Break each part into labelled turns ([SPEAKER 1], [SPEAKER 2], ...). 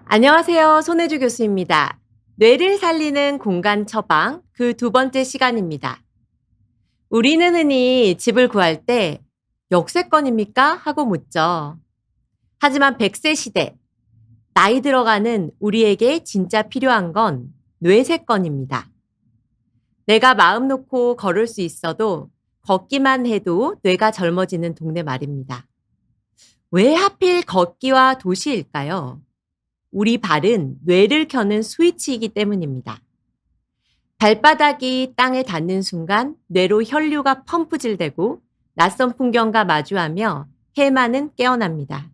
[SPEAKER 1] 안녕하세요. 손혜주 교수입니다. 뇌를 살리는 공간 처방 그 두 번째 시간입니다. 우리는 흔히 집을 구할 때 역세권입니까? 하고 묻죠. 하지만 100세 시대, 나이 들어가는 우리에게 진짜 필요한 건 뇌세권입니다. 내가 마음 놓고 걸을 수 있어도 걷기만 해도 뇌가 젊어지는 동네 말입니다. 왜 하필 걷기와 도시일까요? 우리 발은 뇌를 켜는 스위치이기 때문입니다. 발바닥이 땅에 닿는 순간 뇌로 혈류가 펌프질되고 낯선 풍경과 마주하며 해마는 깨어납니다.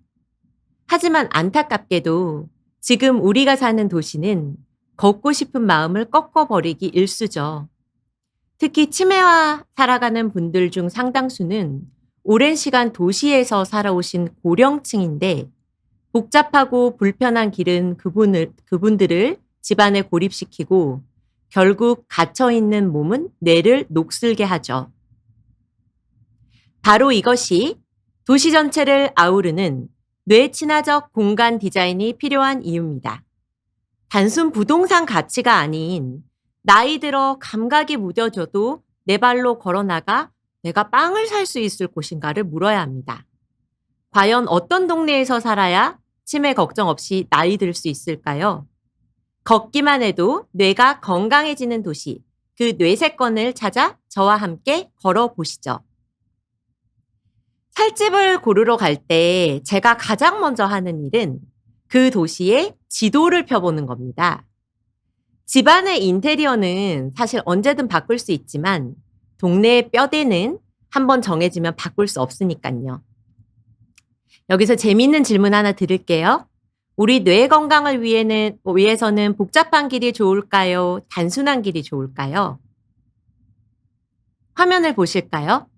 [SPEAKER 1] 하지만 안타깝게도 지금 우리가 사는 도시는 걷고 싶은 마음을 꺾어버리기 일쑤죠. 특히 치매와 살아가는 분들 중 상당수는 오랜 시간 도시에서 살아오신 고령층인데 복잡하고 불편한 길은 그분들을 집안에 고립시키고 결국 갇혀있는 몸은 뇌를 녹슬게 하죠. 바로 이것이 도시 전체를 아우르는 뇌 친화적 공간 디자인이 필요한 이유입니다. 단순 부동산 가치가 아닌 나이 들어 감각이 무뎌져도 내 발로 걸어나가 내가 빵을 살 수 있을 곳인가를 물어야 합니다. 과연 어떤 동네에서 살아야 치매 걱정 없이 나이 들 수 있을까요? 걷기만 해도 뇌가 건강해지는 도시, 그 뇌세권을 찾아 저와 함께 걸어보시죠. 살집을 고르러 갈 때 제가 가장 먼저 하는 일은 그 도시의 지도를 펴보는 겁니다. 집안의 인테리어는 사실 언제든 바꿀 수 있지만 동네의 뼈대는 한번 정해지면 바꿀 수 없으니까요. 여기서 재미있는 질문 하나 드릴게요. 우리 뇌 건강을 위해서는 복잡한 길이 좋을까요? 단순한 길이 좋을까요? 화면을 보실까요?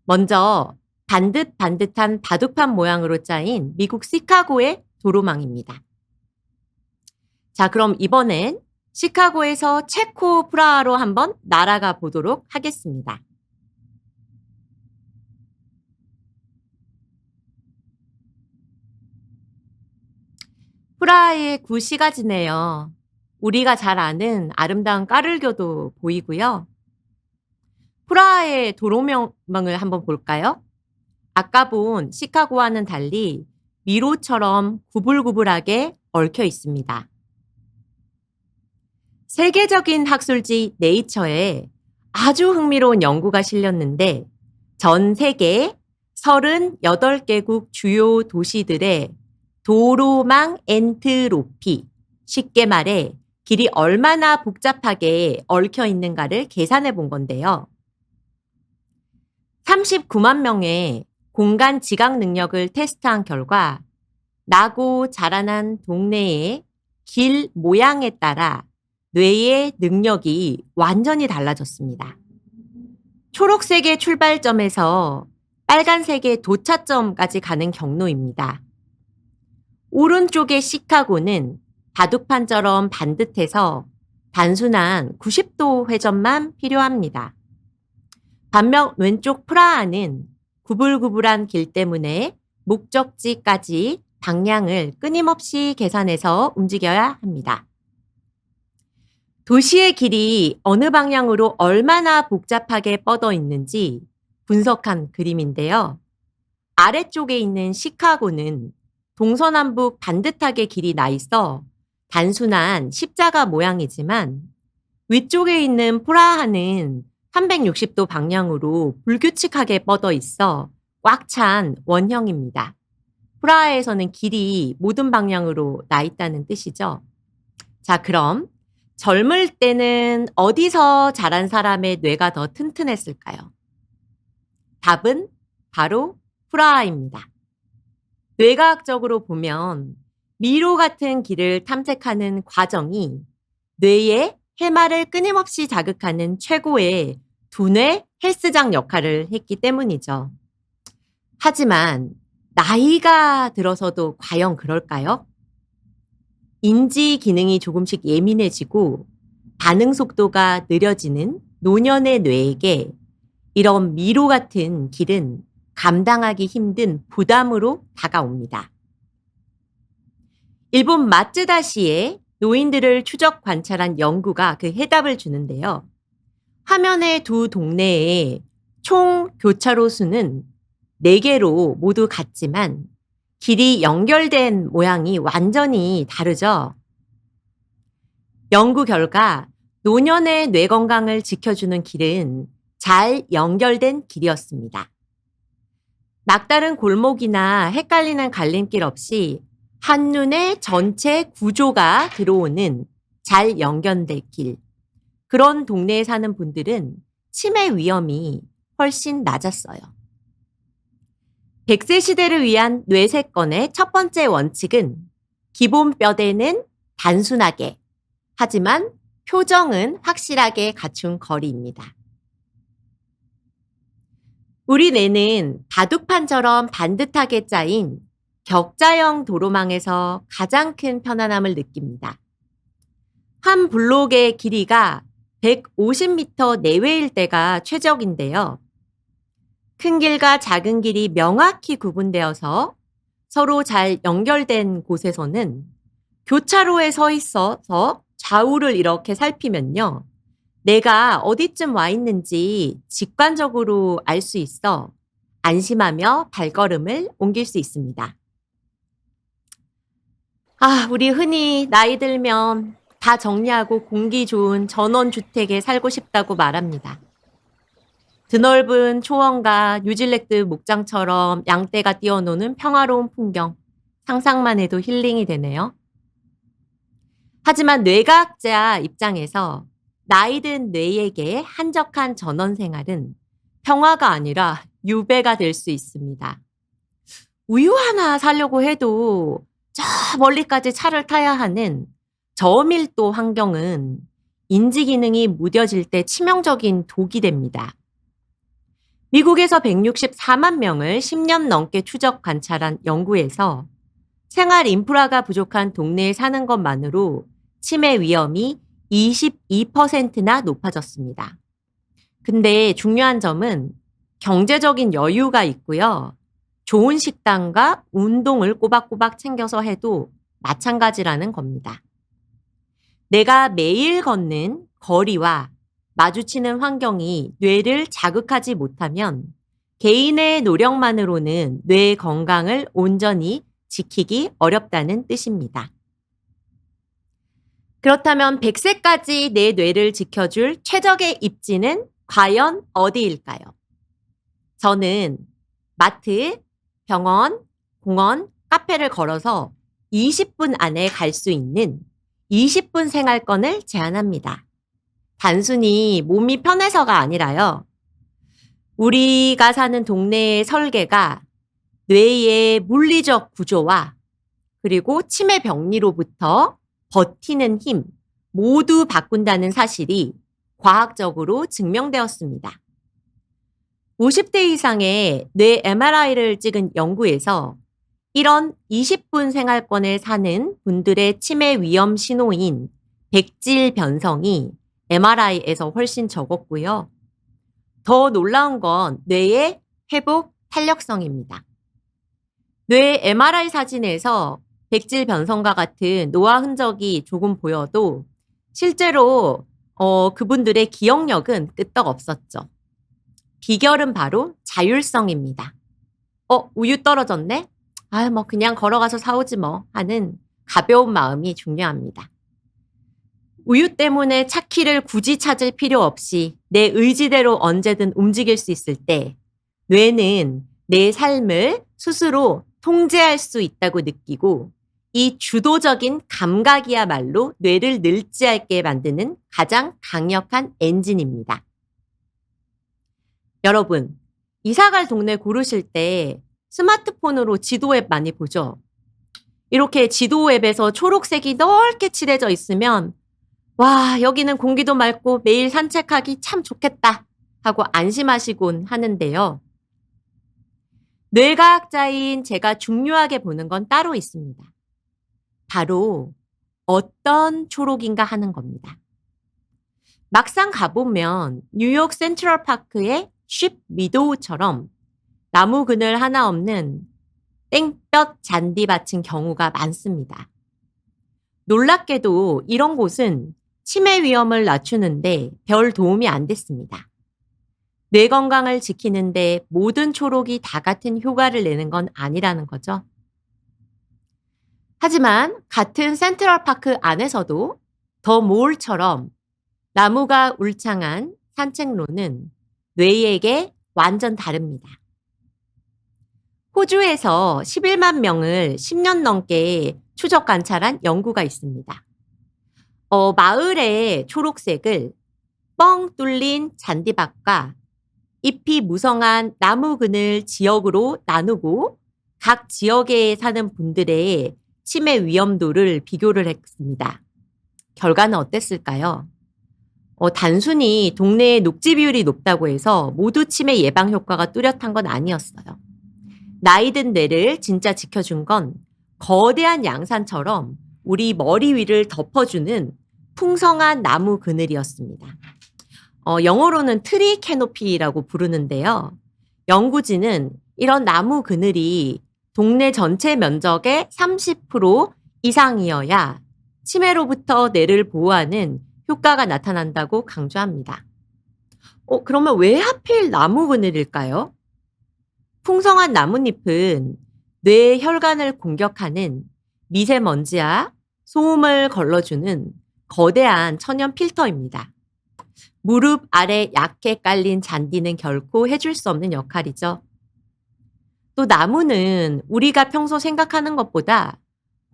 [SPEAKER 1] 먼저 반듯반듯한 바둑판 모양으로 짜인 미국 시카고의 도로망입니다. 자, 그럼 이번엔 시카고에서 체코 프라하로 한번 날아가 보도록 하겠습니다. 프라하의 구시가지네요. 우리가 잘 아는 아름다운 까를교도 보이고요. 프라하의 도로명을 한번 볼까요? 아까 본 시카고와는 달리 미로처럼 구불구불하게 얽혀 있습니다. 세계적인 학술지 네이처에 아주 흥미로운 연구가 실렸는데 전 세계 38개국 주요 도시들의 도로망 엔트로피, 쉽게 말해 길이 얼마나 복잡하게 얽혀 있는가를 계산해 본 건데요. 39만 명의 공간 지각 능력을 테스트한 결과 나고 자라난 동네의 길 모양에 따라 뇌의 능력이 완전히 달라졌습니다. 초록색의 출발점에서 빨간색의 도차점까지 가는 경로입니다. 오른쪽의 시카고는 바둑판처럼 반듯해서 단순한 90도 회전만 필요합니다. 반면 왼쪽 프라하는 구불구불한 길 때문에 목적지까지 방향을 끊임없이 계산해서 움직여야 합니다. 도시의 길이 어느 방향으로 얼마나 복잡하게 뻗어 있는지 분석한 그림인데요. 아래쪽에 있는 시카고는 동서남북 반듯하게 길이 나 있어 단순한 십자가 모양이지만 위쪽에 있는 프라하는 360도 방향으로 불규칙하게 뻗어 있어 꽉 찬 원형입니다. 프라하에서는 길이 모든 방향으로 나 있다는 뜻이죠. 자, 그럼 젊을 때는 어디서 자란 사람의 뇌가 더 튼튼했을까요? 답은 바로 프라하입니다. 뇌과학적으로 보면 미로 같은 길을 탐색하는 과정이 뇌의 해마를 끊임없이 자극하는 최고의 두뇌 헬스장 역할을 했기 때문이죠. 하지만 나이가 들어서도 과연 그럴까요? 인지 기능이 조금씩 예민해지고 반응 속도가 느려지는 노년의 뇌에게 이런 미로 같은 길은 감당하기 힘든 부담으로 다가옵니다. 일본 마츠다시의 노인들을 추적 관찰한 연구가 그 해답을 주는데요. 화면의 두 동네의 총 교차로 수는 4개로 모두 같지만 길이 연결된 모양이 완전히 다르죠. 연구 결과 노년의 뇌 건강을 지켜주는 길은 잘 연결된 길이었습니다. 막다른 골목이나 헷갈리는 갈림길 없이 한눈에 전체 구조가 들어오는 잘 연결된 길. 그런 동네에 사는 분들은 치매 위험이 훨씬 낮았어요. 100세 시대를 위한 뇌세건의 첫 번째 원칙은 기본 뼈대는 단순하게, 하지만 표정은 확실하게 갖춘 거리입니다. 우리 뇌는 바둑판처럼 반듯하게 짜인 격자형 도로망에서 가장 큰 편안함을 느낍니다. 한 블록의 길이가 150m 내외일 때가 최적인데요. 큰 길과 작은 길이 명확히 구분되어서 서로 잘 연결된 곳에서는 교차로에 서 있어서 좌우를 이렇게 살피면요. 내가 어디쯤 와 있는지 직관적으로 알 수 있어 안심하며 발걸음을 옮길 수 있습니다. 우리 흔히 나이 들면 다 정리하고 공기 좋은 전원주택에 살고 싶다고 말합니다. 드넓은 초원과 뉴질랜드 목장처럼 양떼가 뛰어노는 평화로운 풍경, 상상만 해도 힐링이 되네요. 하지만 뇌과학자 입장에서 나이 든 뇌에게 한적한 전원 생활은 평화가 아니라 유배가 될 수 있습니다. 우유 하나 사려고 해도 저 멀리까지 차를 타야 하는 저밀도 환경은 인지 기능이 무뎌질 때 치명적인 독이 됩니다. 미국에서 164만 명을 10년 넘게 추적 관찰한 연구에서 생활 인프라가 부족한 동네에 사는 것만으로 치매 위험이 22%나 높아졌습니다. 근데 중요한 점은 경제적인 여유가 있고요. 좋은 식단과 운동을 꼬박꼬박 챙겨서 해도 마찬가지라는 겁니다. 내가 매일 걷는 거리와 마주치는 환경이 뇌를 자극하지 못하면 개인의 노력만으로는 뇌 건강을 온전히 지키기 어렵다는 뜻입니다. 그렇다면 100세까지 내 뇌를 지켜줄 최적의 입지는 과연 어디일까요? 저는 마트, 병원, 공원, 카페를 걸어서 20분 안에 갈 수 있는 20분 생활권을 제안합니다. 단순히 몸이 편해서가 아니라요. 우리가 사는 동네의 설계가 뇌의 물리적 구조와 그리고 치매 병리로부터 버티는 힘 모두 바꾼다는 사실이 과학적으로 증명되었습니다. 50대 이상의 뇌 MRI를 찍은 연구에서 이런 20분 생활권에 사는 분들의 치매 위험 신호인 백질 변성이 MRI에서 훨씬 적었고요. 더 놀라운 건 뇌의 회복 탄력성입니다. 뇌 MRI 사진에서 백질 변성과 같은 노화 흔적이 조금 보여도 실제로 그분들의 기억력은 끄떡없었죠. 비결은 바로 자율성입니다. 우유 떨어졌네? 그냥 걸어가서 사오지 뭐 하는 가벼운 마음이 중요합니다. 우유 때문에 차키를 굳이 찾을 필요 없이 내 의지대로 언제든 움직일 수 있을 때 뇌는 내 삶을 스스로 통제할 수 있다고 느끼고 이 주도적인 감각이야말로 뇌를 늙지않게 만드는 가장 강력한 엔진입니다. 여러분, 이사갈 동네 고르실 때 스마트폰으로 지도 앱 많이 보죠? 이렇게 지도 앱에서 초록색이 넓게 칠해져 있으면 와, 여기는 공기도 맑고 매일 산책하기 참 좋겠다 하고 안심하시곤 하는데요. 뇌과학자인 제가 중요하게 보는 건 따로 있습니다. 바로 어떤 초록인가 하는 겁니다. 막상 가보면 뉴욕 센트럴파크의 쉽 미도우처럼 나무 그늘 하나 없는 땡볕 잔디밭인 경우가 많습니다. 놀랍게도 이런 곳은 치매 위험을 낮추는데 별 도움이 안 됐습니다. 뇌 건강을 지키는데 모든 초록이 다 같은 효과를 내는 건 아니라는 거죠. 하지만 같은 센트럴파크 안에서도 더 몰처럼 나무가 울창한 산책로는 뇌에게 완전 다릅니다. 호주에서 11만 명을 10년 넘게 추적 관찰한 연구가 있습니다. 마을의 초록색을 뻥 뚫린 잔디밭과 잎이 무성한 나무 그늘 지역으로 나누고 각 지역에 사는 분들의 치매 위험도를 비교를 했습니다. 결과는 어땠을까요? 단순히 동네의 녹지 비율이 높다고 해서 모두 치매 예방 효과가 뚜렷한 건 아니었어요. 나이든 뇌를 진짜 지켜준 건 거대한 양산처럼 우리 머리 위를 덮어주는 풍성한 나무 그늘이었습니다. 영어로는 트리 캐노피라고 부르는데요. 연구진은 이런 나무 그늘이 동네 전체 면적의 30% 이상이어야 치매로부터 뇌를 보호하는 효과가 나타난다고 강조합니다. 그러면 왜 하필 나무 그늘일까요? 풍성한 나뭇잎은 뇌 혈관을 공격하는 미세먼지와 소음을 걸러주는 거대한 천연 필터입니다. 무릎 아래 얇게 깔린 잔디는 결코 해줄 수 없는 역할이죠. 또 나무는 우리가 평소 생각하는 것보다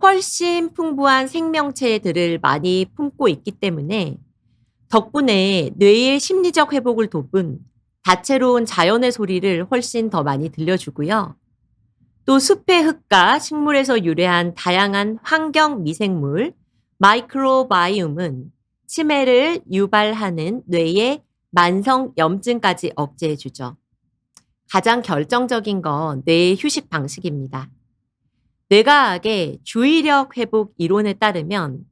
[SPEAKER 1] 훨씬 풍부한 생명체들을 많이 품고 있기 때문에 덕분에 뇌의 심리적 회복을 돕은 다채로운 자연의 소리를 훨씬 더 많이 들려주고요. 또 숲의 흙과 식물에서 유래한 다양한 환경 미생물, 마이크로바이옴은 치매를 유발하는 뇌의 만성 염증까지 억제해주죠. 가장 결정적인 건 뇌의 휴식 방식입니다. 뇌과학의 주의력 회복 이론에 따르면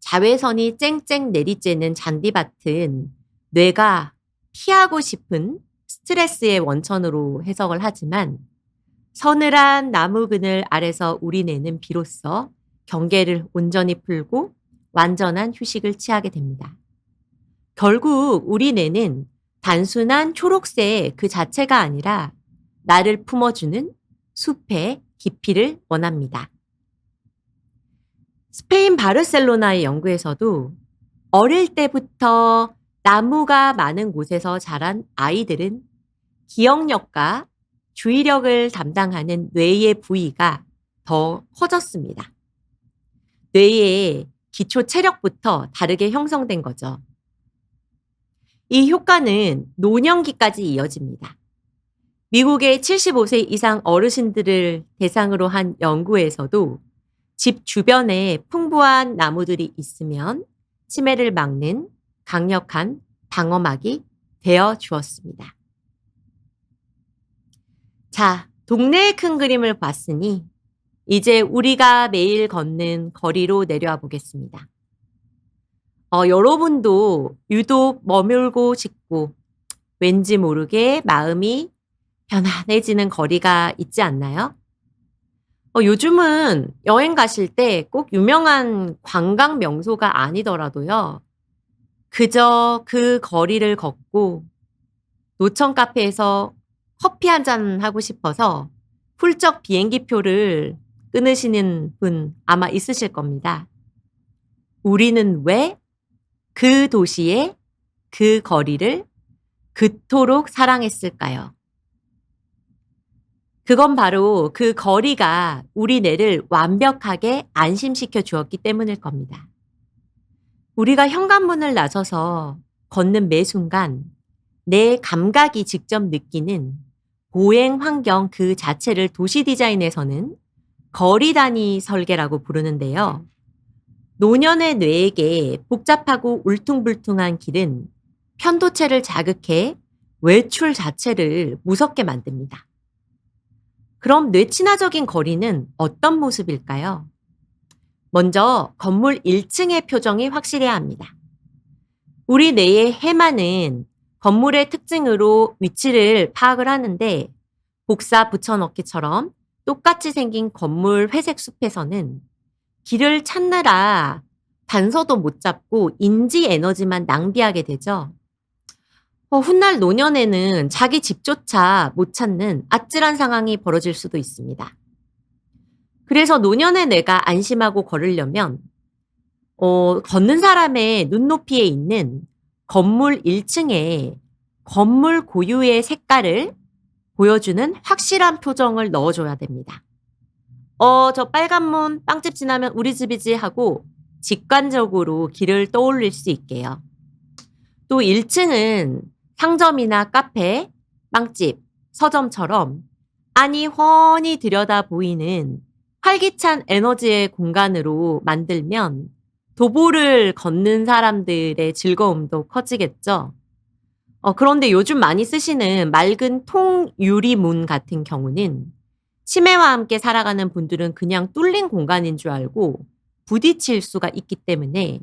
[SPEAKER 1] 자외선이 쨍쨍 내리쬐는 잔디밭은 뇌가 피하고 싶은 스트레스의 원천으로 해석을 하지만 서늘한 나무 그늘 아래서 우리 뇌는 비로소 경계를 온전히 풀고 완전한 휴식을 취하게 됩니다. 결국 우리 뇌는 단순한 초록색 그 자체가 아니라 나를 품어주는 숲의 깊이를 원합니다. 스페인 바르셀로나의 연구에서도 어릴 때부터 나무가 많은 곳에서 자란 아이들은 기억력과 주의력을 담당하는 뇌의 부위가 더 커졌습니다. 뇌의 기초 체력부터 다르게 형성된 거죠. 이 효과는 노년기까지 이어집니다. 미국의 75세 이상 어르신들을 대상으로 한 연구에서도 집 주변에 풍부한 나무들이 있으면 치매를 막는 강력한 방어막이 되어 주었습니다. 자, 동네의 큰 그림을 봤으니 이제 우리가 매일 걷는 거리로 내려와 보겠습니다. 여러분도 유독 머물고 싶고 왠지 모르게 마음이 편안해지는 거리가 있지 않나요? 요즘은 여행 가실 때 꼭 유명한 관광 명소가 아니더라도요. 그저 그 거리를 걷고 노천 카페에서 커피 한 잔 하고 싶어서 훌쩍 비행기표를 끊으시는 분 아마 있으실 겁니다. 우리는 왜 그 도시의 그 거리를 그토록 사랑했을까요? 그건 바로 그 거리가 우리 뇌를 완벽하게 안심시켜 주었기 때문일 겁니다. 우리가 현관문을 나서서 걷는 매 순간 내 감각이 직접 느끼는 보행 환경 그 자체를 도시 디자인에서는 거리 단위 설계라고 부르는데요. 노년의 뇌에게 복잡하고 울퉁불퉁한 길은 편도체를 자극해 외출 자체를 무섭게 만듭니다. 그럼 뇌친화적인 거리는 어떤 모습일까요? 먼저 건물 1층의 표정이 확실해야 합니다. 우리 뇌의 해마는 건물의 특징으로 위치를 파악을 하는데 복사 붙여넣기처럼 똑같이 생긴 건물 회색 숲에서는 길을 찾느라 단서도 못 잡고 인지 에너지만 낭비하게 되죠. 훗날 노년에는 자기 집조차 못 찾는 아찔한 상황이 벌어질 수도 있습니다. 그래서 노년에 내가 안심하고 걸으려면 걷는 사람의 눈높이에 있는 건물 1층에 건물 고유의 색깔을 보여주는 확실한 표정을 넣어줘야 됩니다. 저 빨간 문 빵집 지나면 우리 집이지 하고 직관적으로 길을 떠올릴 수 있게요. 또 1층은 상점이나 카페, 빵집, 서점처럼 안이 훤히 들여다 보이는 활기찬 에너지의 공간으로 만들면 도보를 걷는 사람들의 즐거움도 커지겠죠. 그런데 요즘 많이 쓰시는 맑은 통유리문 같은 경우는 치매와 함께 살아가는 분들은 그냥 뚫린 공간인 줄 알고 부딪힐 수가 있기 때문에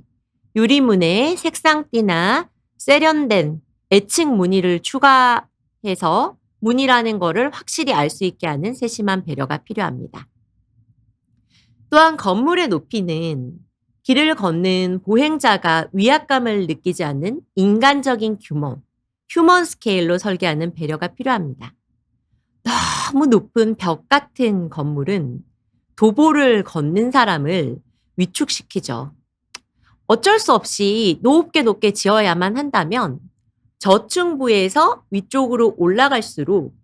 [SPEAKER 1] 유리문에 색상띠나 세련된 애칭 무늬를 추가해서 문이라는 거를 확실히 알 수 있게 하는 세심한 배려가 필요합니다. 또한 건물의 높이는 길을 걷는 보행자가 위압감을 느끼지 않는 인간적인 규모, 휴먼 스케일로 설계하는 배려가 필요합니다. 너무 높은 벽 같은 건물은 도보를 걷는 사람을 위축시키죠. 어쩔 수 없이 높게 지어야만 한다면 저층부에서 위쪽으로 올라갈수록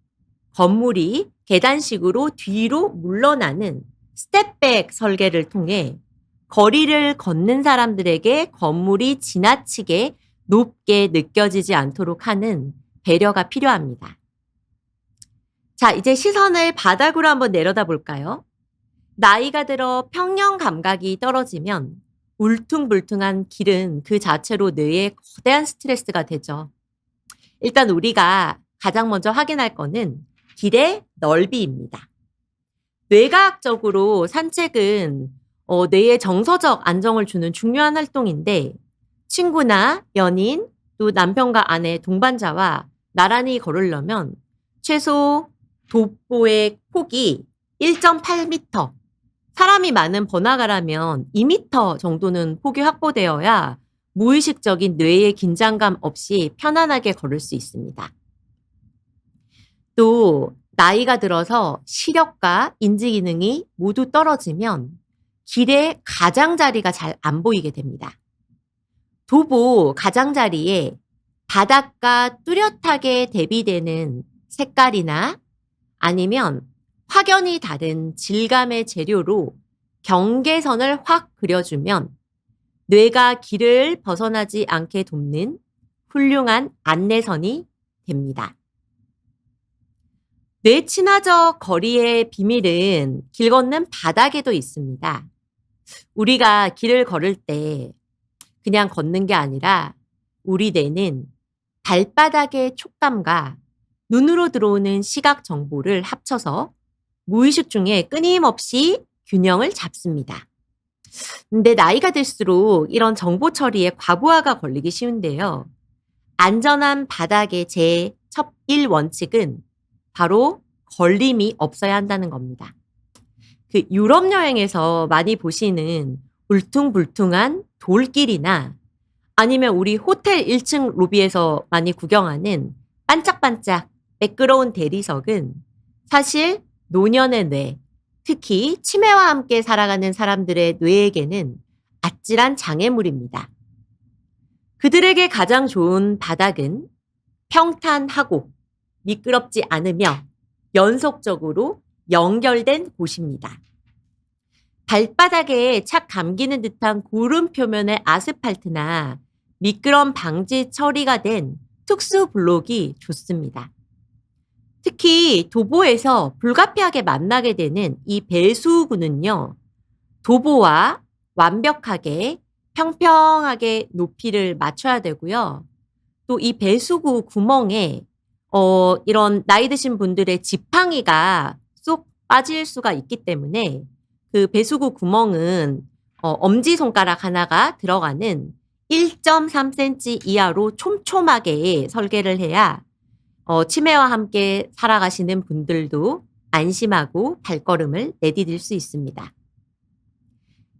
[SPEAKER 1] 건물이 계단식으로 뒤로 물러나는 스텝백 설계를 통해 거리를 걷는 사람들에게 건물이 지나치게 높게 느껴지지 않도록 하는 배려가 필요합니다. 자, 이제 시선을 바닥으로 한번 내려다 볼까요? 나이가 들어 평형 감각이 떨어지면 울퉁불퉁한 길은 그 자체로 뇌에 거대한 스트레스가 되죠. 일단 우리가 가장 먼저 확인할 거는 길의 넓이입니다. 뇌과학적으로 산책은 뇌에 정서적 안정을 주는 중요한 활동인데 친구나 연인, 또 남편과 아내, 동반자와 나란히 걸으려면 최소 도보의 폭이 1.8m, 사람이 많은 번화가라면 2m 정도는 폭이 확보되어야 무의식적인 뇌의 긴장감 없이 편안하게 걸을 수 있습니다. 또 나이가 들어서 시력과 인지 기능이 모두 떨어지면 길의 가장자리가 잘 안 보이게 됩니다. 도보 가장자리에 바닥과 뚜렷하게 대비되는 색깔이나 아니면 확연히 다른 질감의 재료로 경계선을 확 그려주면 뇌가 길을 벗어나지 않게 돕는 훌륭한 안내선이 됩니다. 뇌 친화적 거리의 비밀은 길 걷는 바닥에도 있습니다. 우리가 길을 걸을 때 그냥 걷는 게 아니라 우리 뇌는 발바닥의 촉감과 눈으로 들어오는 시각 정보를 합쳐서 무의식 중에 끊임없이 균형을 잡습니다. 근데 나이가 들수록 이런 정보 처리에 과부하가 걸리기 쉬운데요. 안전한 바닥의 첫 1원칙은 바로 걸림이 없어야 한다는 겁니다. 그 유럽 여행에서 많이 보시는 울퉁불퉁한 돌길이나 아니면 우리 호텔 1층 로비에서 많이 구경하는 반짝반짝 매끄러운 대리석은 사실 노년의 뇌, 특히 치매와 함께 살아가는 사람들의 뇌에게는 아찔한 장애물입니다. 그들에게 가장 좋은 바닥은 평탄하고 미끄럽지 않으며 연속적으로 연결된 곳입니다. 발바닥에 착 감기는 듯한 구름 표면의 아스팔트나 미끄럼 방지 처리가 된 특수 블록이 좋습니다. 특히 도보에서 불가피하게 만나게 되는 이 배수구는요, 도보와 완벽하게 평평하게 높이를 맞춰야 되고요. 또 이 배수구 구멍에 이런 나이 드신 분들의 지팡이가 쏙 빠질 수가 있기 때문에 그 배수구 구멍은 엄지손가락 하나가 들어가는 1.3cm 이하로 촘촘하게 설계를 해야 치매와 함께 살아가시는 분들도 안심하고 발걸음을 내디딜 수 있습니다.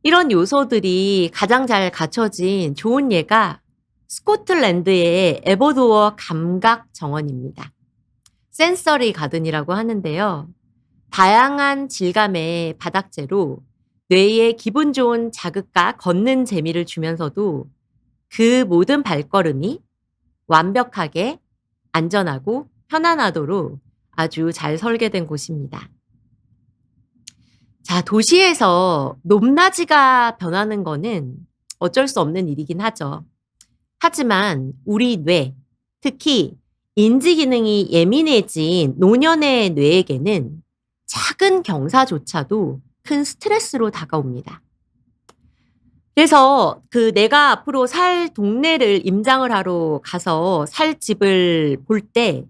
[SPEAKER 1] 이런 요소들이 가장 잘 갖춰진 좋은 예가 스코틀랜드의 에버도어 감각 정원입니다. 센서리 가든이라고 하는데요. 다양한 질감의 바닥재로 뇌에 기분 좋은 자극과 걷는 재미를 주면서도 그 모든 발걸음이 완벽하게 안전하고 편안하도록 아주 잘 설계된 곳입니다. 자, 도시에서 높낮이가 변하는 거는 어쩔 수 없는 일이긴 하죠. 하지만 우리 뇌, 특히 인지 기능이 예민해진 노년의 뇌에게는 작은 경사조차도 큰 스트레스로 다가옵니다. 그래서 내가 앞으로 살 동네를 임장을 하러 가서 살 집을 볼 때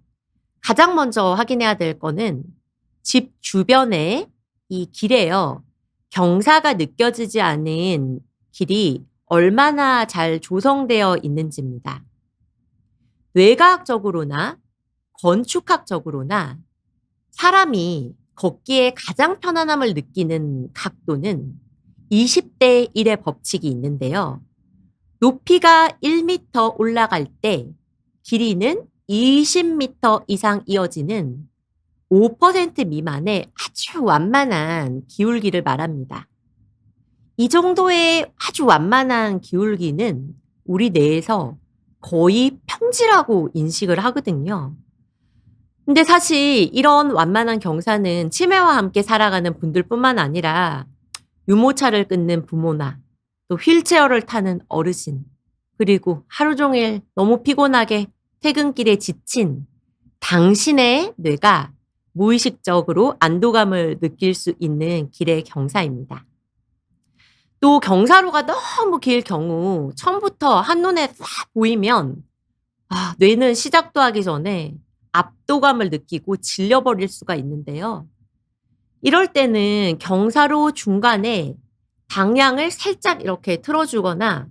[SPEAKER 1] 가장 먼저 확인해야 될 거는 집 주변에 이 길에요. 경사가 느껴지지 않은 길이 얼마나 잘 조성되어 있는지입니다. 뇌과학적으로나 건축학적으로나 사람이 걷기에 가장 편안함을 느끼는 각도는 20대 1의 법칙이 있는데요. 높이가 1m 올라갈 때 길이는 20m 이상 이어지는 5% 미만의 아주 완만한 기울기를 말합니다. 이 정도의 아주 완만한 기울기는 우리 뇌에서 거의 평지라고 인식을 하거든요. 근데 사실 이런 완만한 경사는 치매와 함께 살아가는 분들뿐만 아니라 유모차를 끊는 부모나 또 휠체어를 타는 어르신, 그리고 하루 종일 너무 피곤하게 퇴근길에 지친 당신의 뇌가 무의식적으로 안도감을 느낄 수 있는 길의 경사입니다. 또 경사로가 너무 길 경우 처음부터 한눈에 싹 보이면 뇌는 시작도 하기 전에 압도감을 느끼고 질려버릴 수가 있는데요. 이럴 때는 경사로 중간에 방향을 살짝 이렇게 틀어주거나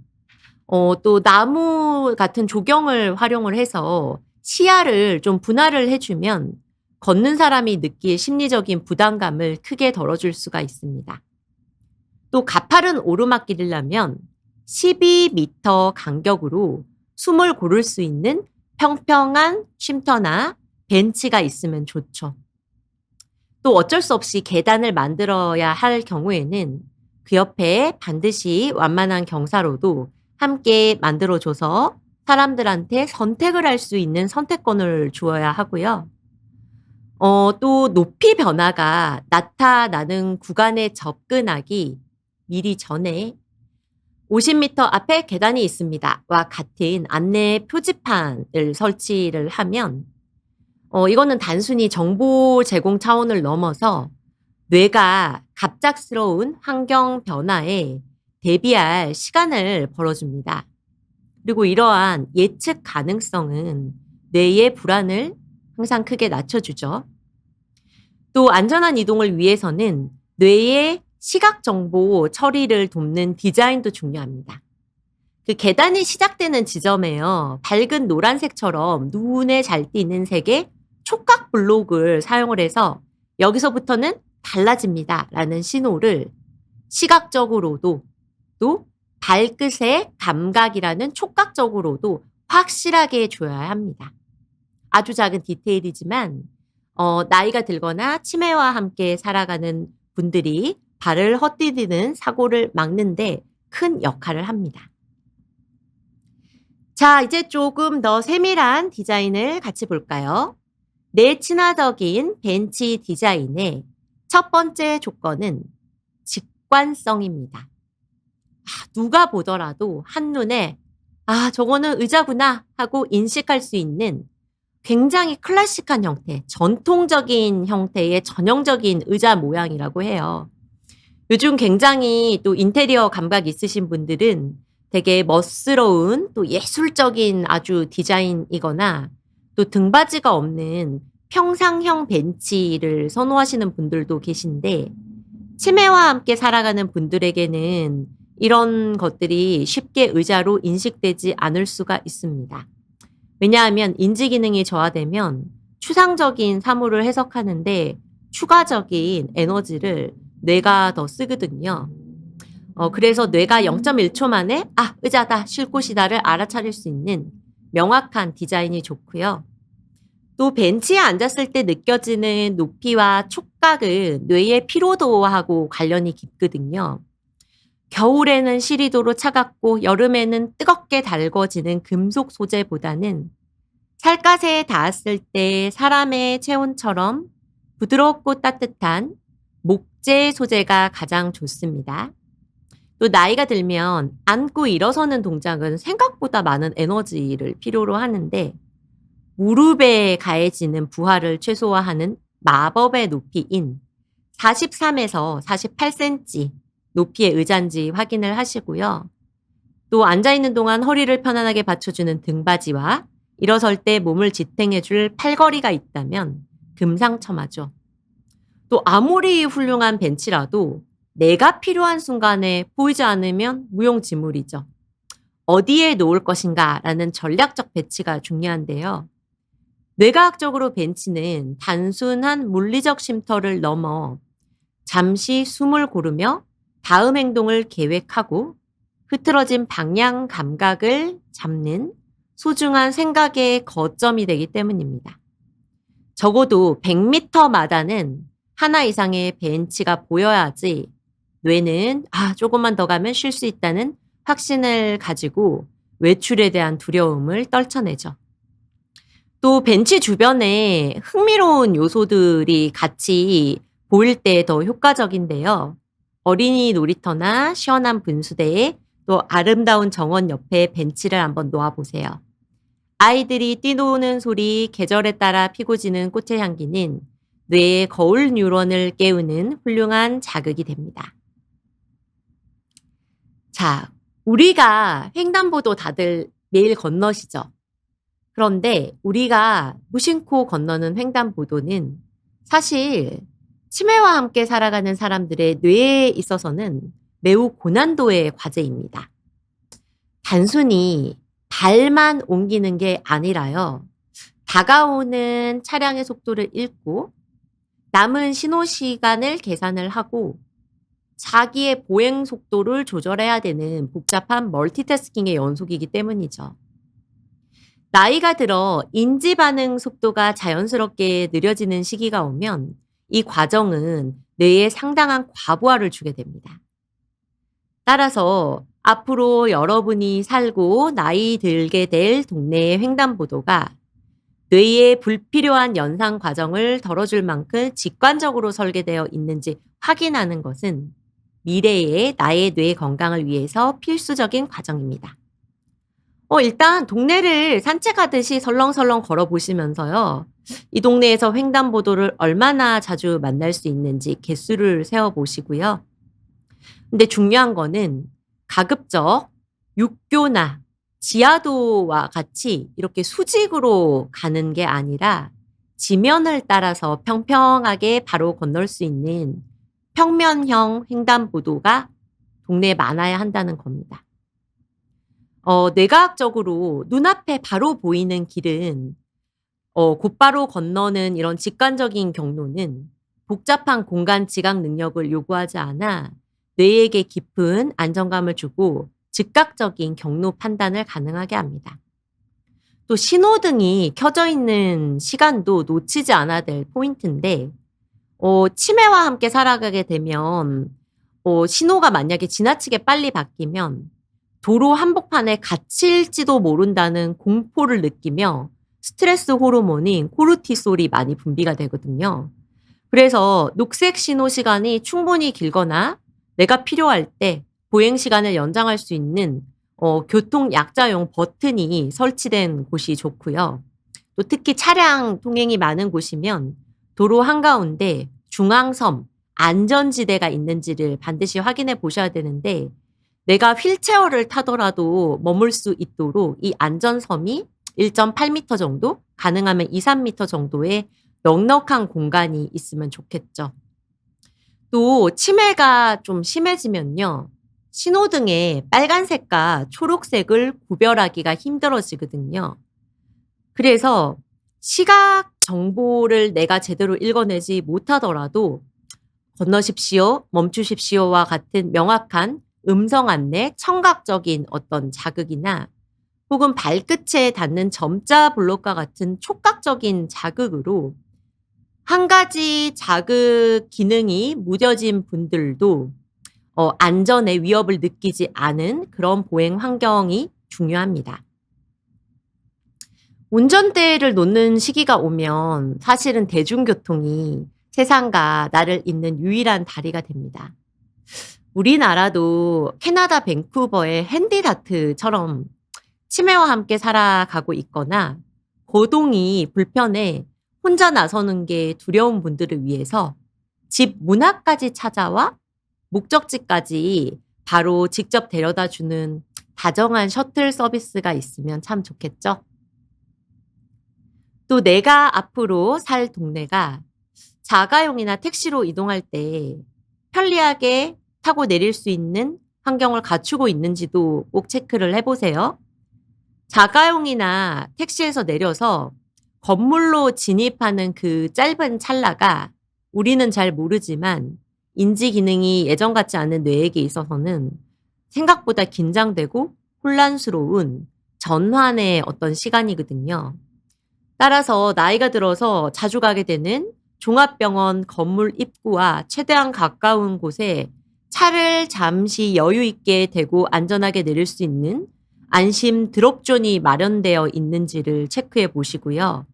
[SPEAKER 1] 또 나무 같은 조경을 활용을 해서 시야를 좀 분할을 해주면 걷는 사람이 느낄 심리적인 부담감을 크게 덜어줄 수가 있습니다. 또 가파른 오르막길이라면 12m 간격으로 숨을 고를 수 있는 평평한 쉼터나 벤치가 있으면 좋죠. 또 어쩔 수 없이 계단을 만들어야 할 경우에는 그 옆에 반드시 완만한 경사로도 함께 만들어줘서 사람들한테 선택을 할 수 있는 선택권을 주어야 하고요. 또 높이 변화가 나타나는 구간에 접근하기 미리 전에 50m 앞에 계단이 있습니다. 와 같은 안내 표지판을 설치를 하면 이거는 단순히 정보 제공 차원을 넘어서 뇌가 갑작스러운 환경 변화에 대비할 시간을 벌어줍니다. 그리고 이러한 예측 가능성은 뇌의 불안을 항상 크게 낮춰주죠. 또 안전한 이동을 위해서는 뇌의 시각 정보 처리를 돕는 디자인도 중요합니다. 그 계단이 시작되는 지점에요. 밝은 노란색처럼 눈에 잘 띄는 색의 촉각 블록을 사용을 해서 여기서부터는 달라집니다 라는 신호를 시각적으로도 또 발끝의 감각이라는 촉각적으로도 확실하게 줘야 합니다. 아주 작은 디테일이지만 나이가 들거나 치매와 함께 살아가는 분들이 발을 헛디디는 사고를 막는데 큰 역할을 합니다. 자, 이제 조금 더 세밀한 디자인을 같이 볼까요? 내친화적인 벤치 디자인의 첫 번째 조건은 직관성입니다. 누가 보더라도 한눈에 저거는 의자구나 하고 인식할 수 있는 굉장히 클래식한 형태, 전통적인 형태의 전형적인 의자 모양이라고 해요. 요즘 굉장히 또 인테리어 감각 있으신 분들은 되게 멋스러운 또 예술적인 아주 디자인이거나 또 등받이가 없는 평상형 벤치를 선호하시는 분들도 계신데 치매와 함께 살아가는 분들에게는 이런 것들이 쉽게 의자로 인식되지 않을 수가 있습니다. 왜냐하면 인지 기능이 저하되면 추상적인 사물을 해석하는데 추가적인 에너지를 뇌가 더 쓰거든요. 그래서 뇌가 0.1초 만에 '아 의자다. 쉴 곳이다.'를 알아차릴 수 있는 명확한 디자인이 좋고요. 또 벤치에 앉았을 때 느껴지는 높이와 촉각은 뇌의 피로도하고 관련이 깊거든요. 겨울에는 시리도로 차갑고 여름에는 뜨겁게 달궈지는 금속 소재보다는 살갗에 닿았을 때 사람의 체온처럼 부드럽고 따뜻한 목재 소재가 가장 좋습니다. 또 나이가 들면 앉고 일어서는 동작은 생각보다 많은 에너지를 필요로 하는데 무릎에 가해지는 부하를 최소화하는 마법의 높이인 43에서 48cm 높이의 의자인지 확인을 하시고요. 또 앉아있는 동안 허리를 편안하게 받쳐주는 등받이와 일어설 때 몸을 지탱해줄 팔걸이가 있다면 금상첨화죠. 또 아무리 훌륭한 벤치라도 내가 필요한 순간에 보이지 않으면 무용지물이죠. 어디에 놓을 것인가라는 전략적 배치가 중요한데요. 뇌과학적으로 벤치는 단순한 물리적 쉼터를 넘어 잠시 숨을 고르며 다음 행동을 계획하고 흐트러진 방향 감각을 잡는 소중한 생각의 거점이 되기 때문입니다. 적어도 100m마다는 하나 이상의 벤치가 보여야지 뇌는 조금만 더 가면 쉴 수 있다는 확신을 가지고 외출에 대한 두려움을 떨쳐내죠. 또 벤치 주변에 흥미로운 요소들이 같이 보일 때 더 효과적인데요. 어린이 놀이터나 시원한 분수대에 또 아름다운 정원 옆에 벤치를 한번 놓아 보세요. 아이들이 뛰노는 소리, 계절에 따라 피고 지는 꽃의 향기는 뇌의 거울 뉴런을 깨우는 훌륭한 자극이 됩니다. 자, 우리가 횡단보도 다들 매일 건너시죠? 그런데 우리가 무심코 건너는 횡단보도는 사실 치매와 함께 살아가는 사람들의 뇌에 있어서는 매우 고난도의 과제입니다. 단순히 발만 옮기는 게 아니라요. 다가오는 차량의 속도를 읽고 남은 신호 시간을 계산을 하고 자기의 보행 속도를 조절해야 되는 복잡한 멀티태스킹의 연속이기 때문이죠. 나이가 들어 인지 반응 속도가 자연스럽게 느려지는 시기가 오면 이 과정은 뇌에 상당한 과부하를 주게 됩니다. 따라서 앞으로 여러분이 살고 나이 들게 될 동네의 횡단보도가 뇌의 불필요한 연상 과정을 덜어줄 만큼 직관적으로 설계되어 있는지 확인하는 것은 미래의 나의 뇌 건강을 위해서 필수적인 과정입니다. 일단 동네를 산책하듯이 설렁설렁 걸어보시면서요. 이 동네에서 횡단보도를 얼마나 자주 만날 수 있는지 개수를 세어보시고요. 근데 중요한 거는 가급적 육교나 지하도와 같이 이렇게 수직으로 가는 게 아니라 지면을 따라서 평평하게 바로 건널 수 있는 평면형 횡단보도가 동네에 많아야 한다는 겁니다. 뇌과학적으로 눈앞에 바로 보이는 길은 곧바로 건너는 이런 직관적인 경로는 복잡한 공간 지각 능력을 요구하지 않아 뇌에게 깊은 안정감을 주고 즉각적인 경로 판단을 가능하게 합니다. 또 신호등이 켜져 있는 시간도 놓치지 않아야 될 포인트인데 치매와 함께 살아가게 되면 신호가 만약에 지나치게 빨리 바뀌면 도로 한복판에 갇힐지도 모른다는 공포를 느끼며 스트레스 호르몬인 코르티솔이 많이 분비가 되거든요. 그래서 녹색 신호 시간이 충분히 길거나 내가 필요할 때 보행 시간을 연장할 수 있는 교통 약자용 버튼이 설치된 곳이 좋고요. 또 특히 차량 통행이 많은 곳이면 도로 한가운데 중앙섬, 안전지대가 있는지를 반드시 확인해 보셔야 되는데 내가 휠체어를 타더라도 머물 수 있도록 이 안전섬이 1.8m 정도, 가능하면 2-3m 정도의 넉넉한 공간이 있으면 좋겠죠. 또 치매가 좀 심해지면요. 신호등의 빨간색과 초록색을 구별하기가 힘들어지거든요. 그래서 시각 정보를 내가 제대로 읽어내지 못하더라도 건너십시오, 멈추십시오와 같은 명확한 음성 안내, 청각적인 어떤 자극이나 혹은 발끝에 닿는 점자 블록과 같은 촉각적인 자극으로 한 가지 자극 기능이 무뎌진 분들도 안전에 위협을 느끼지 않은 그런 보행 환경이 중요합니다. 운전대를 놓는 시기가 오면 사실은 대중교통이 세상과 나를 잇는 유일한 다리가 됩니다. 우리나라도 캐나다 밴쿠버의 핸디다트처럼 치매와 함께 살아가고 있거나 거동이 불편해 혼자 나서는 게 두려운 분들을 위해서 집 문 앞까지 찾아와 목적지까지 바로 직접 데려다 주는 다정한 셔틀 서비스가 있으면 참 좋겠죠. 또 내가 앞으로 살 동네가 자가용이나 택시로 이동할 때 편리하게 타고 내릴 수 있는 환경을 갖추고 있는지도 꼭 체크를 해보세요. 자가용이나 택시에서 내려서 건물로 진입하는 그 짧은 찰나가 우리는 잘 모르지만 인지 기능이 예전 같지 않은 뇌에게 있어서는 생각보다 긴장되고 혼란스러운 전환의 어떤 시간이거든요. 따라서 나이가 들어서 자주 가게 되는 종합병원 건물 입구와 최대한 가까운 곳에 차를 잠시 여유 있게 대고 안전하게 내릴 수 있는 안심 드롭존이 마련되어 있는지를 체크해 보시고요.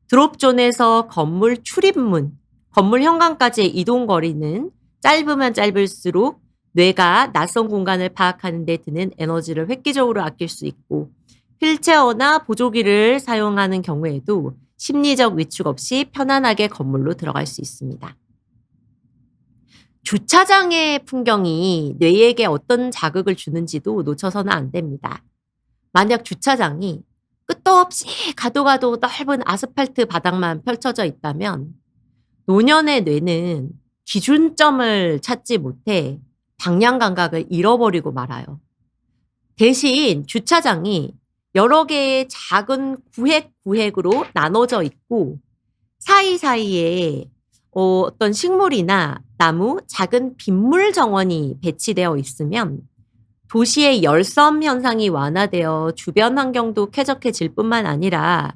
[SPEAKER 1] 드롭존에서 건물 출입문, 건물 현관까지의 이동 거리는 짧으면 짧을수록 뇌가 낯선 공간을 파악하는 데 드는 에너지를 획기적으로 아낄 수 있고 휠체어나 보조기를 사용하는 경우에도 심리적 위축 없이 편안하게 건물로 들어갈 수 있습니다. 주차장의 풍경이 뇌에게 어떤 자극을 주는지도 놓쳐서는 안 됩니다. 만약 주차장이 끝도 없이 가도 넓은 아스팔트 바닥만 펼쳐져 있다면 노년의 뇌는 기준점을 찾지 못해 방향 감각을 잃어버리고 말아요. 대신 주차장이 여러 개의 작은 구획으로 나눠져 있고 사이사이에 어떤 식물이나 나무, 작은 빗물 정원이 배치되어 있으면 도시의 열섬 현상이 완화되어 주변 환경도 쾌적해질 뿐만 아니라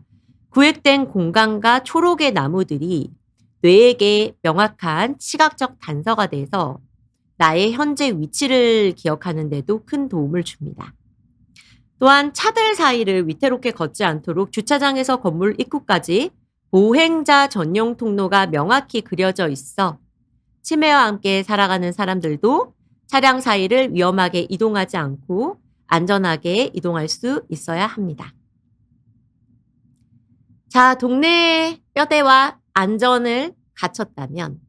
[SPEAKER 1] 구획된 공간과 초록의 나무들이 뇌에게 명확한 시각적 단서가 돼서 나의 현재 위치를 기억하는 데도 큰 도움을 줍니다. 또한 차들 사이를 위태롭게 걷지 않도록 주차장에서 건물 입구까지 보행자 전용 통로가 명확히 그려져 있어 치매와 함께 살아가는 사람들도 차량 사이를 위험하게 이동하지 않고 안전하게 이동할 수 있어야 합니다. 자, 동네 뼈대와 안전을 갖췄다면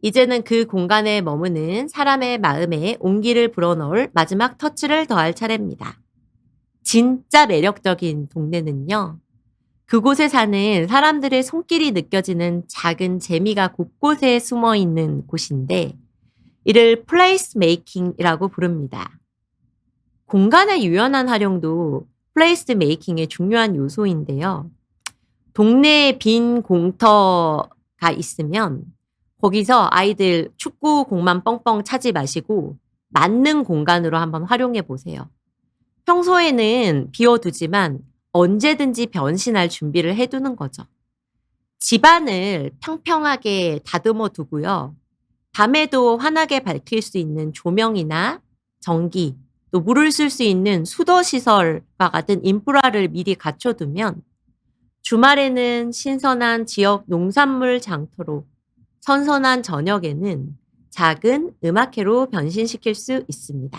[SPEAKER 1] 이제는 그 공간에 머무는 사람의 마음에 온기를 불어넣을 마지막 터치를 더할 차례입니다. 진짜 매력적인 동네는요. 그곳에 사는 사람들의 손길이 느껴지는 작은 재미가 곳곳에 숨어 있는 곳인데 이를 플레이스 메이킹이라고 부릅니다. 공간의 유연한 활용도 플레이스 메이킹의 중요한 요소인데요. 동네에 빈 공터가 있으면 거기서 아이들 축구공만 뻥뻥 차지 마시고 맞는 공간으로 한번 활용해 보세요. 평소에는 비워두지만 언제든지 변신할 준비를 해두는 거죠. 집안을 평평하게 다듬어 두고요. 밤에도 환하게 밝힐 수 있는 조명이나 전기, 또 물을 쓸 수 있는 수도 시설과 같은 인프라를 미리 갖춰두면 주말에는 신선한 지역 농산물 장터로, 선선한 저녁에는 작은 음악회로 변신시킬 수 있습니다.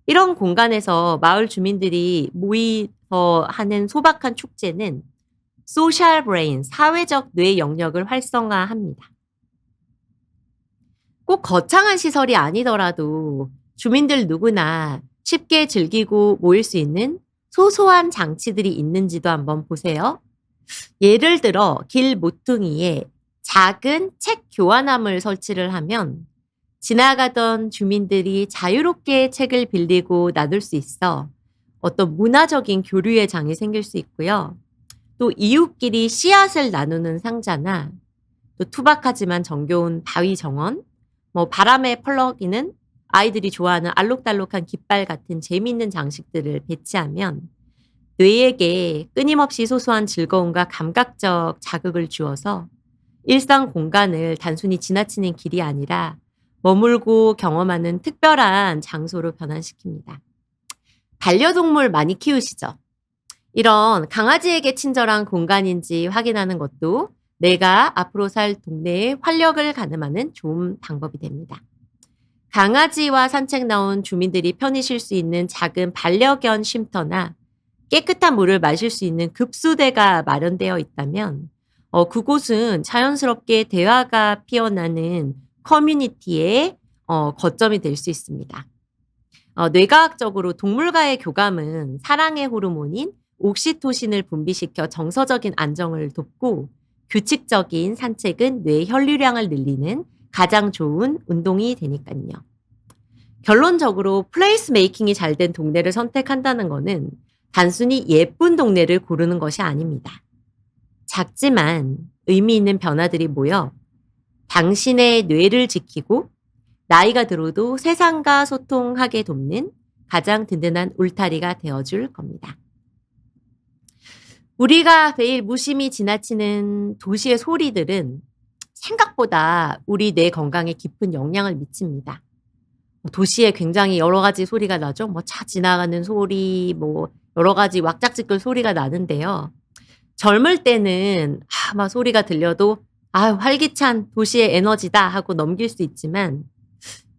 [SPEAKER 1] 이런 공간에서 마을 주민들이 모이서 하는 소박한 축제는 소셜 브레인, 사회적 뇌 영역을 활성화합니다. 꼭 거창한 시설이 아니더라도 주민들 누구나 쉽게 즐기고 모일 수 있는 소소한 장치들이 있는지도 한번 보세요. 예를 들어 길 모퉁이에 작은 책 교환함을 설치를 하면 지나가던 주민들이 자유롭게 책을 빌리고 나눌 수 있어 어떤 문화적인 교류의 장이 생길 수 있고요. 또 이웃끼리 씨앗을 나누는 상자나 또 투박하지만 정겨운 바위 정원, 바람에 펄럭이는 아이들이 좋아하는 알록달록한 깃발 같은 재미있는 장식들을 배치하면 뇌에게 끊임없이 소소한 즐거움과 감각적 자극을 주어서 일상 공간을 단순히 지나치는 길이 아니라 머물고 경험하는 특별한 장소로 변환시킵니다. 반려동물 많이 키우시죠? 이런 강아지에게 친절한 공간인지 확인하는 것도 내가 앞으로 살 동네에 활력을 가늠하는 좋은 방법이 됩니다. 강아지와 산책 나온 주민들이 편히 쉴 수 있는 작은 반려견 쉼터나 깨끗한 물을 마실 수 있는 급수대가 마련되어 있다면 그곳은 자연스럽게 대화가 피어나는 커뮤니티의 거점이 될 수 있습니다. 뇌과학적으로 동물과의 교감은 사랑의 호르몬인 옥시토신을 분비시켜 정서적인 안정을 돕고 규칙적인 산책은 뇌 혈류량을 늘리는 가장 좋은 운동이 되니깐요. 결론적으로 플레이스 메이킹이 잘 된 동네를 선택한다는 것은 단순히 예쁜 동네를 고르는 것이 아닙니다. 작지만 의미 있는 변화들이 모여 당신의 뇌를 지키고 나이가 들어도 세상과 소통하게 돕는 가장 든든한 울타리가 되어줄 겁니다. 우리가 매일 무심히 지나치는 도시의 소리들은 생각보다 우리 뇌 건강에 깊은 영향을 미칩니다. 도시에 굉장히 여러 가지 소리가 나죠. 차 지나가는 소리, 여러 가지 왁작지껄 소리가 나는데요. 젊을 때는 막 소리가 들려도 활기찬 도시의 에너지다 하고 넘길 수 있지만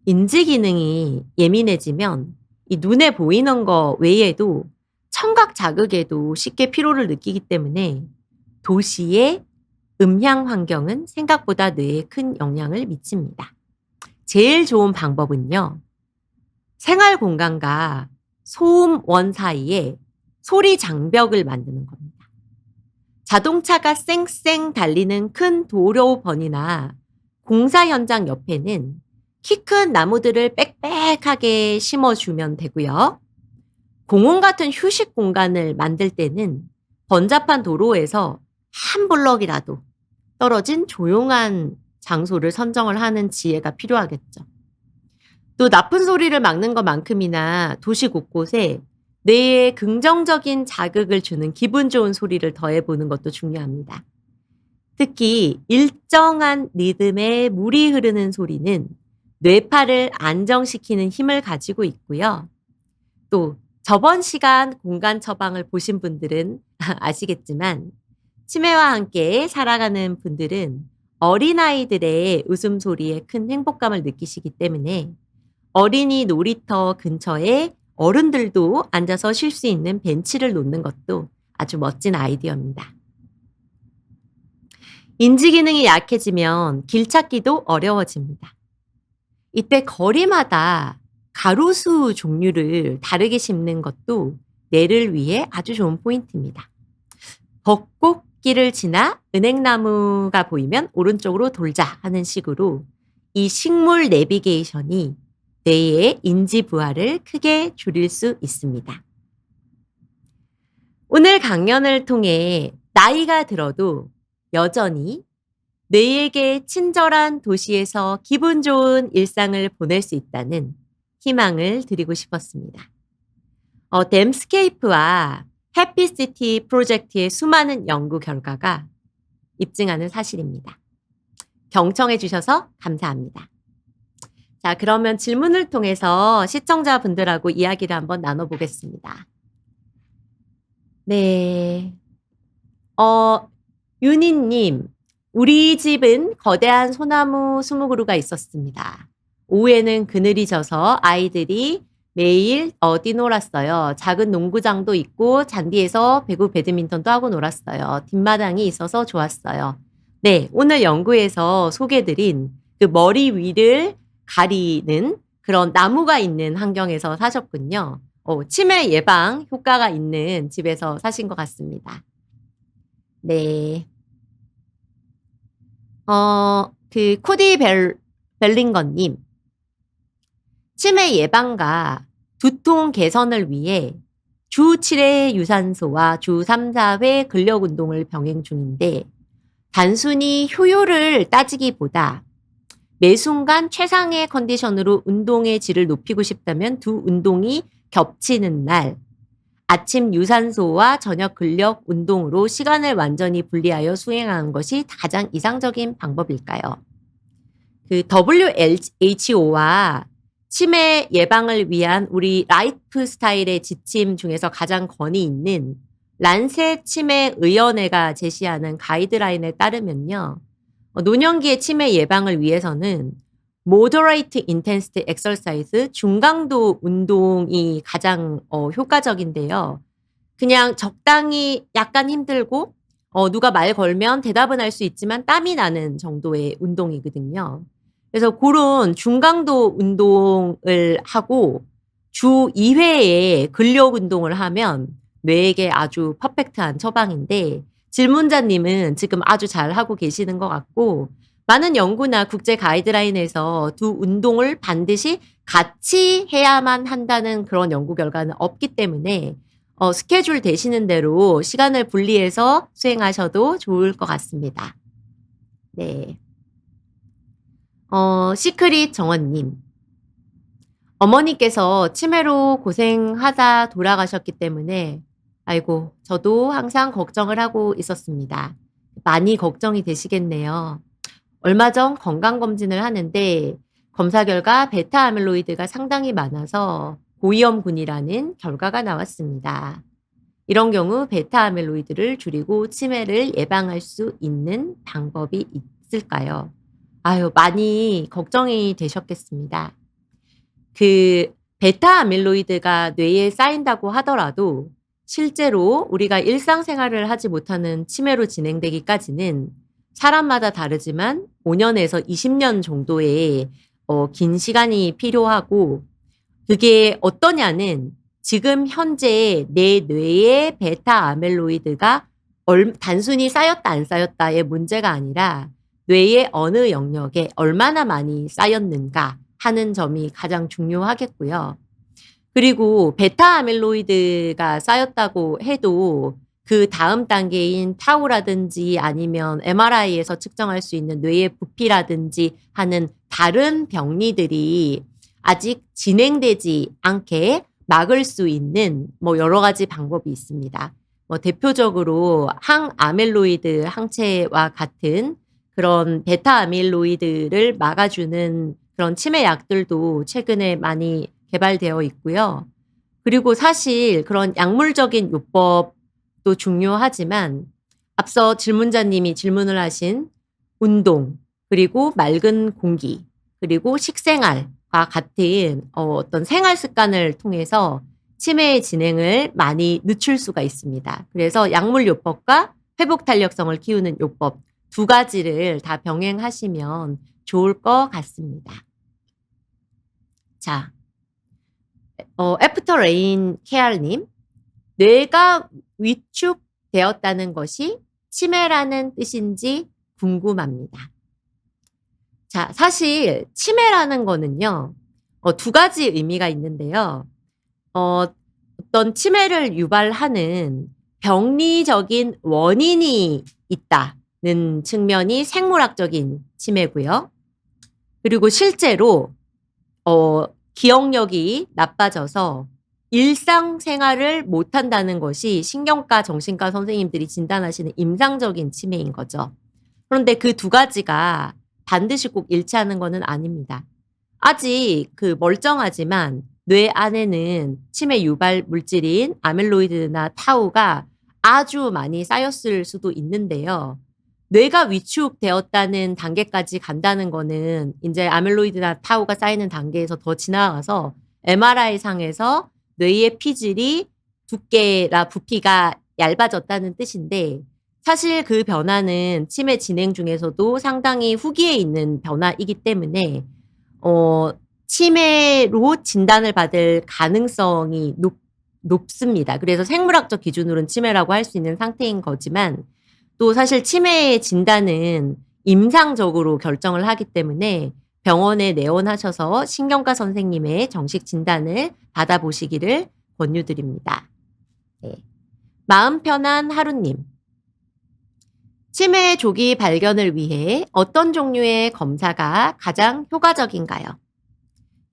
[SPEAKER 1] 인지 기능이 예민해지면 이 눈에 보이는 거 외에도 청각 자극에도 쉽게 피로를 느끼기 때문에 도시의 음향 환경은 생각보다 뇌에 큰 영향을 미칩니다. 제일 좋은 방법은요. 생활 공간과 소음원 사이에 소리 장벽을 만드는 겁니다. 자동차가 쌩쌩 달리는 큰 도로번이나 공사 현장 옆에는 키 큰 나무들을 빽빽하게 심어주면 되고요. 공원 같은 휴식 공간을 만들 때는 번잡한 도로에서 한 블럭이라도 떨어진 조용한 장소를 선정을 하는 지혜가 필요하겠죠. 또 나쁜 소리를 막는 것만큼이나 도시 곳곳에 뇌에 긍정적인 자극을 주는 기분 좋은 소리를 더해보는 것도 중요합니다. 특히 일정한 리듬의 물이 흐르는 소리는 뇌파를 안정시키는 힘을 가지고 있고요. 또 저번 시간 공간 처방을 보신 분들은 아시겠지만 치매와 함께 살아가는 분들은 어린아이들의 웃음소리에 큰 행복감을 느끼시기 때문에 어린이 놀이터 근처에 어른들도 앉아서 쉴 수 있는 벤치를 놓는 것도 아주 멋진 아이디어입니다. 인지 기능이 약해지면 길 찾기도 어려워집니다. 이때 거리마다 가로수 종류를 다르게 심는 것도 뇌를 위해 아주 좋은 포인트입니다. 벚꽃길을 지나 은행나무가 보이면 오른쪽으로 돌자 하는 식으로 이 식물 내비게이션이 뇌의 인지 부하를 크게 줄일 수 있습니다. 오늘 강연을 통해 나이가 들어도 여전히 뇌에게 친절한 도시에서 기분 좋은 일상을 보낼 수 있다는 희망을 드리고 싶었습니다. 댐스케이프와 해피시티 프로젝트의 수많은 연구 결과가 입증하는 사실입니다. 경청해 주셔서 감사합니다. 자, 그러면 질문을 통해서 시청자분들하고 이야기를 한번 나눠보겠습니다. 네. 윤희님, 우리 집은 거대한 소나무 20그루가 있었습니다. 오후에는 그늘이 져서 아이들이 매일 뛰놀았어요. 작은 농구장도 있고 잔디에서 배구 배드민턴도 하고 놀았어요. 뒷마당이 있어서 좋았어요. 네, 오늘 연구에서 소개드린 그 머리 위를 가리는 그런 나무가 있는 환경에서 사셨군요. 치매 예방 효과가 있는 집에서 사신 것 같습니다. 네. 그 코디 벨링건님. 치매 예방과 두통 개선을 위해 주 7회 유산소와 주 3, 4회 근력 운동을 병행 중인데 단순히 효율을 따지기보다 매 순간 최상의 컨디션으로 운동의 질을 높이고 싶다면 두 운동이 겹치는 날, 아침 유산소와 저녁 근력 운동으로 시간을 완전히 분리하여 수행하는 것이 가장 이상적인 방법일까요? 그 WHO와 치매 예방을 위한 우리 라이프 스타일의 지침 중에서 가장 권위 있는 란셋 치매 의원회가 제시하는 가이드라인에 따르면요. 노년기의 치매 예방을 위해서는 moderate intensity exercise, 중강도 운동이 가장 효과적인데요. 그냥 적당히 약간 힘들고 누가 말 걸면 대답은 할 수 있지만 땀이 나는 정도의 운동이거든요. 그래서 고런 중강도 운동을 하고 주 2회의 근력 운동을 하면 뇌에게 아주 퍼펙트한 처방인데 질문자님은 지금 아주 잘하고 계시는 것 같고 많은 연구나 국제 가이드라인에서 두 운동을 반드시 같이 해야만 한다는 그런 연구 결과는 없기 때문에 스케줄 되시는 대로 시간을 분리해서 수행하셔도 좋을 것 같습니다. 네. 시크릿 정원님. 어머니께서 치매로 고생하다 돌아가셨기 때문에 아이고 저도 항상 걱정을 하고 있었습니다. 많이 걱정이 되시겠네요. 얼마 전 건강검진을 하는데 검사 결과 베타 아밀로이드가 상당히 많아서 고위험군이라는 결과가 나왔습니다. 이런 경우 베타 아밀로이드를 줄이고 치매를 예방할 수 있는 방법이 있을까요? 아유, 많이 걱정이 되셨겠습니다. 그 베타 아밀로이드가 뇌에 쌓인다고 하더라도 실제로 우리가 일상생활을 하지 못하는 치매로 진행되기까지는 사람마다 다르지만 5년에서 20년 정도의 긴 시간이 필요하고 그게 어떠냐는 지금 현재 내 뇌에 베타 아밀로이드가 단순히 쌓였다 안 쌓였다의 문제가 아니라 뇌의 어느 영역에 얼마나 많이 쌓였는가 하는 점이 가장 중요하겠고요. 그리고 베타 아밀로이드가 쌓였다고 해도 그 다음 단계인 타우라든지 아니면 MRI에서 측정할 수 있는 뇌의 부피라든지 하는 다른 병리들이 아직 진행되지 않게 막을 수 있는 여러 가지 방법이 있습니다. 대표적으로 항아밀로이드 항체와 같은 그런 베타 아밀로이드를 막아주는 그런 치매 약들도 최근에 많이 개발되어 있고요. 그리고 사실 그런 약물적인 요법도 중요하지만 앞서 질문자님이 질문을 하신 운동, 그리고 맑은 공기, 그리고 식생활과 같은 어떤 생활 습관을 통해서 치매의 진행을 많이 늦출 수가 있습니다. 그래서 약물 요법과 회복 탄력성을 키우는 요법 두 가지를 다 병행하시면 좋을 것 같습니다. 자, 애프터 레인 케알님, 뇌가 위축되었다는 것이 치매라는 뜻인지 궁금합니다. 자, 사실 치매라는 거는요, 두 가지 의미가 있는데요. 어떤 치매를 유발하는 병리적인 원인이 있다는 측면이 생물학적인 치매고요. 그리고 실제로 기억력이 나빠져서 일상생활을 못한다는 것이 신경과 정신과 선생님들이 진단하시는 임상적인 치매인 거죠. 그런데 그 두 가지가 반드시 꼭 일치하는 것은 아닙니다. 아직 그 멀쩡하지만 뇌 안에는 치매 유발 물질인 아밀로이드나 타우가 아주 많이 쌓였을 수도 있는데요. 뇌가 위축되었다는 단계까지 간다는 거는 이제 아밀로이드나 타우가 쌓이는 단계에서 더 지나가서 MRI 상에서 뇌의 피질이 두께나 부피가 얇아졌다는 뜻인데 사실 그 변화는 치매 진행 중에서도 상당히 후기에 있는 변화이기 때문에 치매로 진단을 받을 가능성이 높습니다. 그래서 생물학적 기준으로는 치매라고 할 수 있는 상태인 거지만 또 사실 치매의 진단은 임상적으로 결정을 하기 때문에 병원에 내원하셔서 신경과 선생님의 정식 진단을 받아보시기를 권유드립니다. 네. 마음 편한 하루님. 치매 조기 발견을 위해 어떤 종류의 검사가 가장 효과적인가요?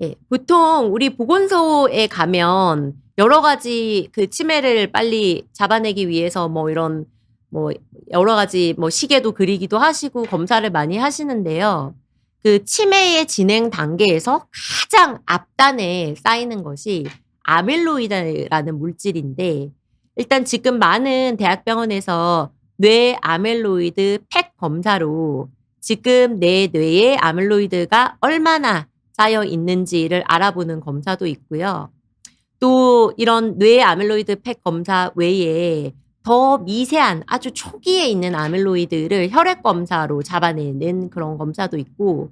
[SPEAKER 1] 예, 보통 우리 보건소에 가면 여러 가지 그 치매를 빨리 잡아내기 위해서 뭐 이런 뭐 여러 가지 뭐 시계도 그리기도 하시고 검사를 많이 하시는데요. 그 치매의 진행 단계에서 가장 앞단에 쌓이는 것이 아밀로이드라는 물질인데, 일단 지금 많은 대학병원에서 뇌 아밀로이드 팩 검사로 지금 내 뇌에 아밀로이드가 얼마나 쌓여 있는지를 알아보는 검사도 있고요. 또 이런 뇌 아밀로이드 팩 검사 외에 더 미세한 아주 초기에 있는 아밀로이드를 혈액 검사로 잡아내는 그런 검사도 있고,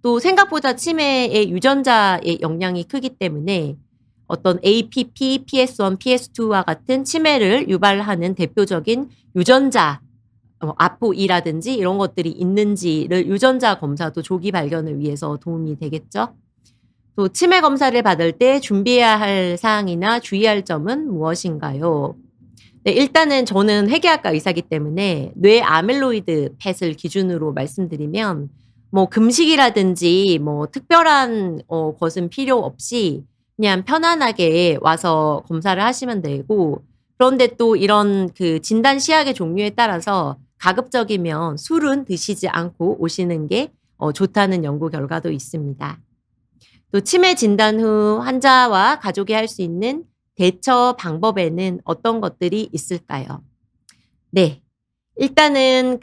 [SPEAKER 1] 또 생각보다 치매의 유전자의 영향이 크기 때문에 어떤 APP, PS1, PS2와 같은 치매를 유발하는 대표적인 유전자, 아포이라든지 이런 것들이 있는지를 유전자 검사도 조기 발견을 위해서 도움이 되겠죠. 또 치매 검사를 받을 때 준비해야 할 사항이나 주의할 점은 무엇인가요? 네, 일단은 저는 회계학과 의사이기 때문에 뇌 아밀로이드 펫을 기준으로 말씀드리면 뭐 금식이라든지 뭐 특별한 것은 필요 없이 그냥 편안하게 와서 검사를 하시면 되고, 그런데 또 이런 그 진단 시약의 종류에 따라서 가급적이면 술은 드시지 않고 오시는 게 좋다는 연구 결과도 있습니다. 또 치매 진단 후 환자와 가족이 할 수 있는 대처 방법에는 어떤 것들이 있을까요? 네. 일단은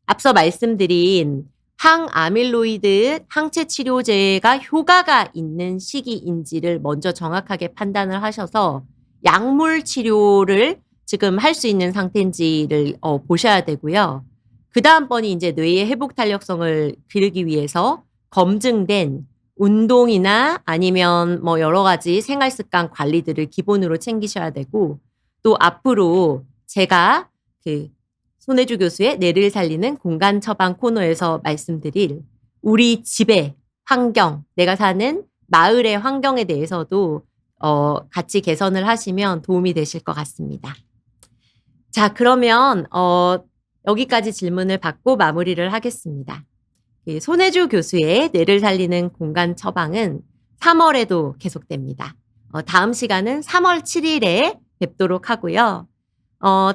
[SPEAKER 1] 앞서 말씀드린 항아밀로이드 항체 치료제가 효과가 있는 시기인지를 먼저 정확하게 판단을 하셔서 약물 치료를 지금 할 수 있는 상태인지를 보셔야 되고요. 그다음번이 이제 뇌의 회복 탄력성을 기르기 위해서 검증된 운동이나 아니면 뭐 여러 가지 생활 습관 관리들을 기본으로 챙기셔야 되고, 또 앞으로 제가 그 손혜주 교수의 뇌를 살리는 공간 처방 코너에서 말씀드릴 우리 집의 환경, 내가 사는 마을의 환경에 대해서도 같이 개선을 하시면 도움이 되실 것 같습니다. 자, 그러면 여기까지 질문을 받고 마무리를 하겠습니다. 손혜주 교수의 뇌를 살리는 공간 처방은 3월에도 계속됩니다. 다음 시간은 3월 7일에 뵙도록 하고요.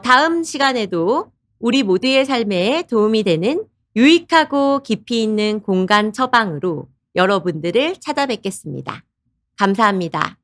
[SPEAKER 1] 다음 시간에도 우리 모두의 삶에 도움이 되는 유익하고 깊이 있는 공간 처방으로 여러분들을 찾아뵙겠습니다. 감사합니다.